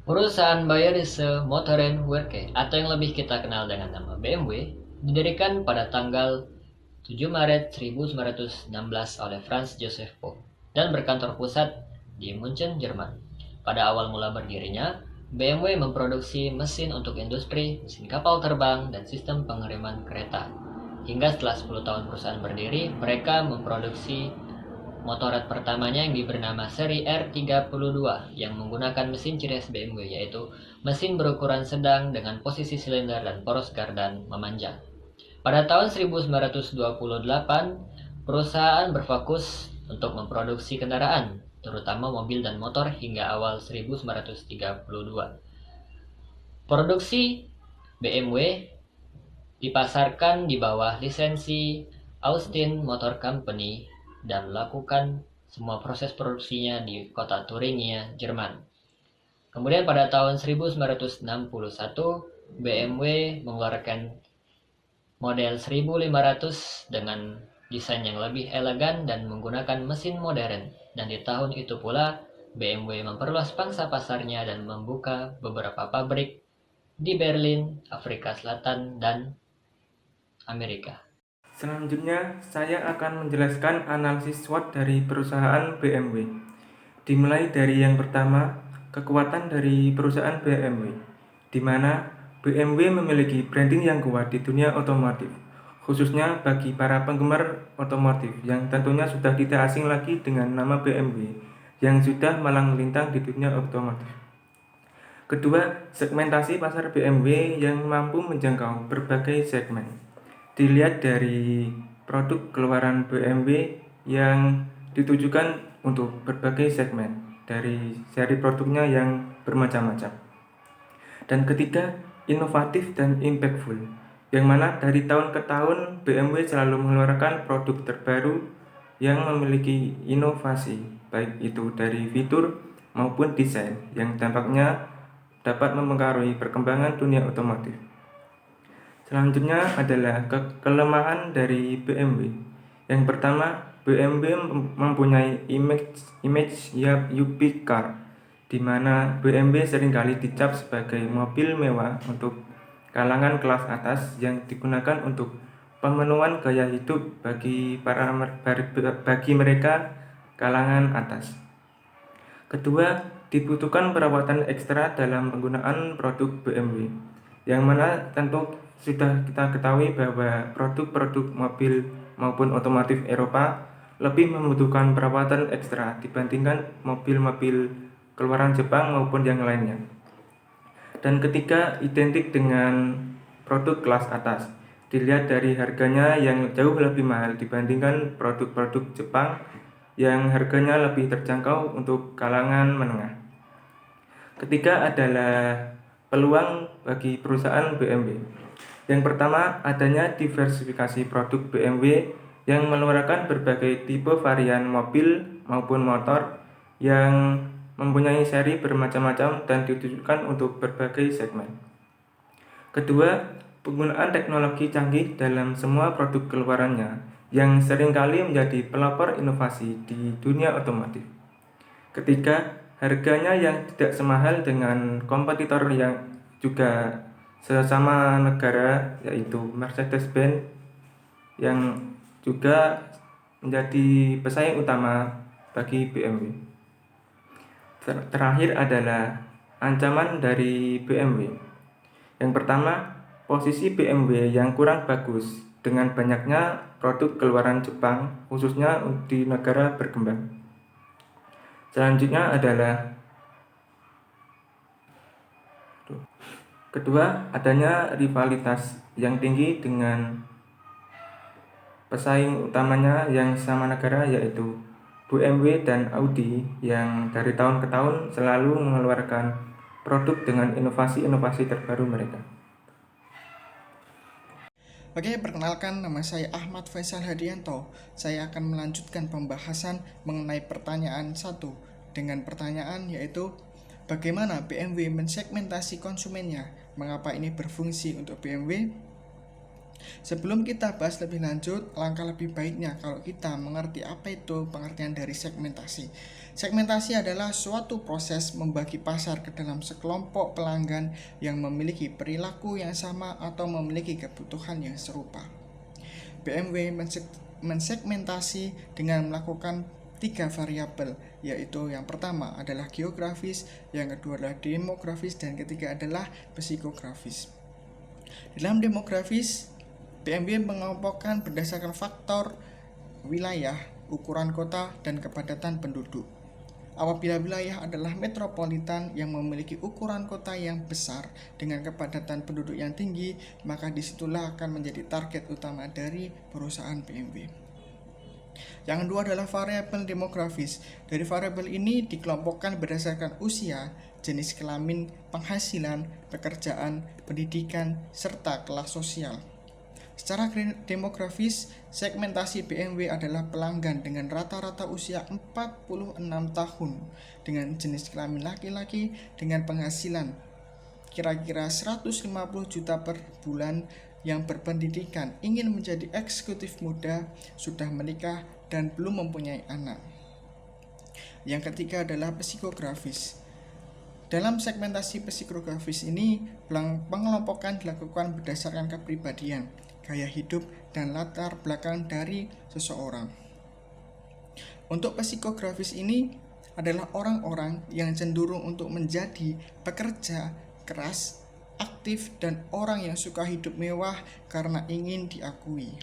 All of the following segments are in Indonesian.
Perusahaan Bayerische Motorenwerke atau yang lebih kita kenal dengan nama BMW didirikan pada tanggal 7 Maret 1916 oleh Franz Joseph Pope dan berkantor pusat di Munchen, Jerman. Pada awal mula berdirinya, BMW memproduksi mesin untuk industri, mesin kapal terbang, dan sistem pengiriman kereta. Hingga setelah 10 tahun perusahaan berdiri, mereka memproduksi motoret pertamanya yang diberi nama seri R32 yang menggunakan mesin ciri khas BMW, yaitu mesin berukuran sedang dengan posisi silinder dan poros gardan memanjang. Pada tahun 1928, perusahaan berfokus untuk memproduksi kendaraan, terutama mobil dan motor hingga awal 1932. Produksi BMW dipasarkan di bawah lisensi Austin Motor Company dan lakukan semua proses produksinya di kota Thuringia, Jerman. Kemudian pada tahun 1961, BMW mengeluarkan model 1500 dengan desain yang lebih elegan dan menggunakan mesin modern. Dan di tahun itu pula, BMW memperluas pangsa pasarnya dan membuka beberapa pabrik di Berlin, Afrika Selatan, dan Amerika. Selanjutnya, saya akan menjelaskan analisis SWOT dari perusahaan BMW. Dimulai dari yang pertama, kekuatan dari perusahaan BMW, di mana BMW memiliki branding yang kuat di dunia otomotif, khususnya bagi para penggemar otomotif yang tentunya sudah tidak asing lagi dengan nama BMW yang sudah malang melintang di dunia otomotif. Kedua, segmentasi pasar BMW yang mampu menjangkau berbagai segmen. Dilihat dari produk keluaran BMW yang ditujukan untuk berbagai segmen dari seri produknya yang bermacam-macam. Dan ketiga, inovatif dan impactful, yang mana dari tahun ke tahun BMW selalu mengeluarkan produk terbaru yang memiliki inovasi, baik itu dari fitur maupun desain yang tampaknya dapat mempengaruhi perkembangan dunia otomotif. Selanjutnya adalah kelemahan dari BMW. Yang pertama, BMW mempunyai image yuppie car, di mana BMW seringkali dicap sebagai mobil mewah untuk kalangan kelas atas yang digunakan untuk pemenuhan gaya hidup bagi mereka kalangan atas. Kedua, dibutuhkan perawatan ekstra dalam penggunaan produk BMW, yang mana tentu sudah kita ketahui bahwa produk-produk mobil maupun otomotif Eropa lebih membutuhkan perawatan ekstra dibandingkan mobil-mobil keluaran Jepang maupun yang lainnya. Dan ketiga, identik dengan produk kelas atas. Dilihat dari harganya yang jauh lebih mahal dibandingkan produk-produk Jepang yang harganya lebih terjangkau untuk kalangan menengah. Ketiga adalah peluang bagi perusahaan BMW. Yang pertama, adanya diversifikasi produk BMW yang mengeluarkan berbagai tipe varian mobil maupun motor yang mempunyai seri bermacam-macam dan ditujukan untuk berbagai segmen. Kedua, penggunaan teknologi canggih dalam semua produk keluarannya yang seringkali menjadi pelopor inovasi di dunia otomotif. Ketiga, harganya yang tidak semahal dengan kompetitor yang juga sesama negara, yaitu Mercedes-Benz yang juga menjadi pesaing utama bagi BMW. Terakhir adalah ancaman dari BMW. Yang pertama, posisi BMW yang kurang bagus dengan banyaknya produk keluaran Jepang, khususnya di negara berkembang. Selanjutnya adalah kedua, adanya rivalitas yang tinggi dengan pesaing utamanya yang sama negara, yaitu BMW dan Audi yang dari tahun ke tahun selalu mengeluarkan produk dengan inovasi-inovasi terbaru mereka. Oke, perkenalkan nama saya Ahmad Faisal Hadianto. Saya akan melanjutkan pembahasan mengenai pertanyaan 1 dengan pertanyaan yaitu bagaimana BMW mensegmentasi konsumennya? Mengapa ini berfungsi untuk BMW? Sebelum kita bahas lebih lanjut, langkah lebih baiknya kalau kita mengerti apa itu pengertian dari segmentasi. Segmentasi adalah suatu proses membagi pasar ke dalam sekelompok pelanggan yang memiliki perilaku yang sama atau memiliki kebutuhan yang serupa. BMW mensegmentasi dengan melakukan 3 variabel, yaitu yang pertama adalah geografis, yang kedua adalah demografis, dan ketiga adalah psikografis. Dalam demografis, BMW mengelompokkan berdasarkan faktor wilayah, ukuran kota, dan kepadatan penduduk. Apabila wilayah adalah metropolitan yang memiliki ukuran kota yang besar dengan kepadatan penduduk yang tinggi, maka disitulah akan menjadi target utama dari perusahaan BMW. Yang kedua adalah variabel demografis. Dari variabel ini dikelompokkan berdasarkan usia, jenis kelamin, penghasilan, pekerjaan, pendidikan, serta kelas sosial. Secara demografis, segmentasi BMW adalah pelanggan dengan rata-rata usia 46 tahun, dengan jenis kelamin laki-laki, dengan penghasilan kira-kira 150 juta per bulan, yang berpendidikan, ingin menjadi eksekutif muda, sudah menikah, dan belum mempunyai anak. Yang ketiga adalah psikografis. Dalam segmentasi psikografis ini, pengelompokan dilakukan berdasarkan kepribadian, gaya hidup, dan latar belakang dari seseorang. Untuk psikografis ini adalah orang-orang yang cenderung untuk menjadi pekerja keras, aktif, dan orang yang suka hidup mewah karena ingin diakui.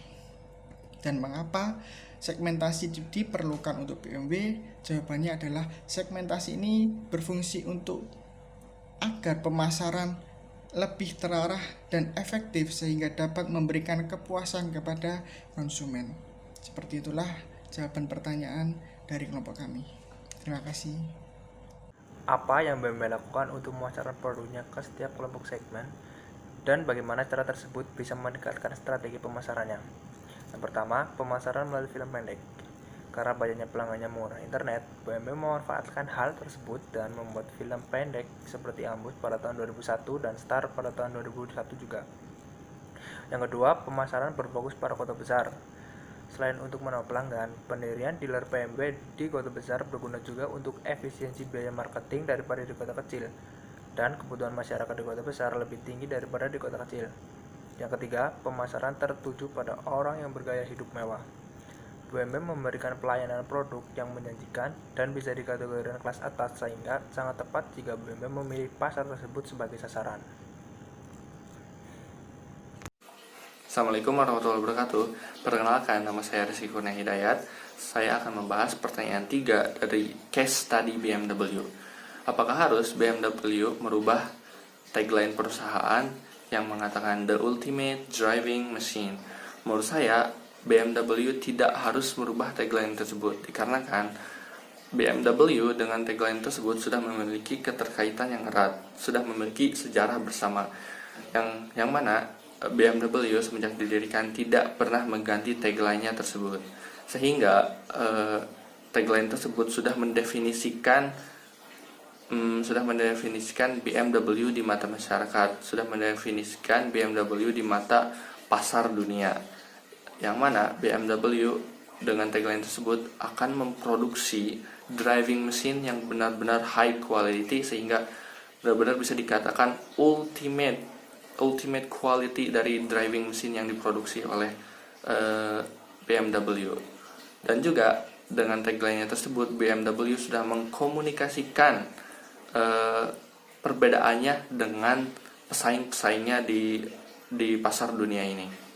Dan mengapa segmentasi diperlukan untuk BMW? Jawabannya adalah segmentasi ini berfungsi untuk agar pemasaran lebih terarah dan efektif sehingga dapat memberikan kepuasan kepada konsumen. Seperti itulah jawaban pertanyaan dari kelompok kami. Terima kasih. Apa yang BMW lakukan untuk memasarkan produknya ke setiap kelompok segmen, dan bagaimana cara tersebut bisa meningkatkan strategi pemasarannya? Yang pertama, pemasaran melalui film pendek. Karena banyaknya pelanggannya menggunakan internet, BMW memanfaatkan hal tersebut dan membuat film pendek seperti Ambus pada tahun 2001 dan Star pada tahun 2001 juga. Yang kedua, pemasaran berfokus pada kota besar. Selain untuk menambah pelanggan, pendirian dealer BMW di kota besar berguna juga untuk efisiensi biaya marketing daripada di kota kecil, dan kebutuhan masyarakat di kota besar lebih tinggi daripada di kota kecil. Yang ketiga, pemasaran tertuju pada orang yang bergaya hidup mewah. BMW memberikan pelayanan produk yang menjanjikan dan bisa dikategorikan kelas atas, sehingga sangat tepat jika BMW memilih pasar tersebut sebagai sasaran. Assalamualaikum warahmatullahi wabarakatuh. Perkenalkan, nama saya Rizky Kurnia Hidayat. Saya akan membahas pertanyaan 3 dari case study BMW. Apakah harus BMW merubah tagline perusahaan yang mengatakan the ultimate driving machine? Menurut saya, BMW tidak harus merubah tagline tersebut, dikarenakan BMW dengan tagline tersebut sudah memiliki keterkaitan yang erat, sudah memiliki sejarah bersama, yang mana BMW semenjak didirikan tidak pernah mengganti tagline-nya tersebut, sehingga tagline tersebut sudah mendefinisikan BMW di mata masyarakat, sudah mendefinisikan BMW di mata pasar dunia, yang mana BMW dengan tagline tersebut akan memproduksi driving machine yang benar-benar high quality, sehingga benar-benar bisa dikatakan ultimate quality dari driving machine yang diproduksi oleh BMW. Dan juga dengan tagline tersebut BMW sudah mengkomunikasikan perbedaannya dengan pesaing-pesaingnya di pasar dunia ini.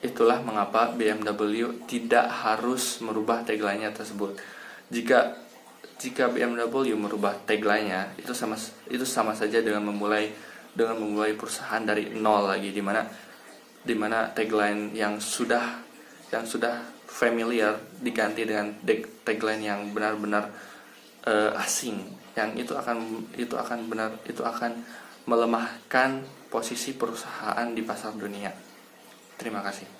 Itulah mengapa BMW tidak harus merubah tagline-nya tersebut. Jika BMW merubah tagline-nya, itu sama saja dengan memulai perusahaan dari nol lagi, di mana tagline yang sudah familiar diganti dengan tagline yang benar-benar asing, yang itu akan melemahkan posisi perusahaan di pasar dunia. Terima kasih.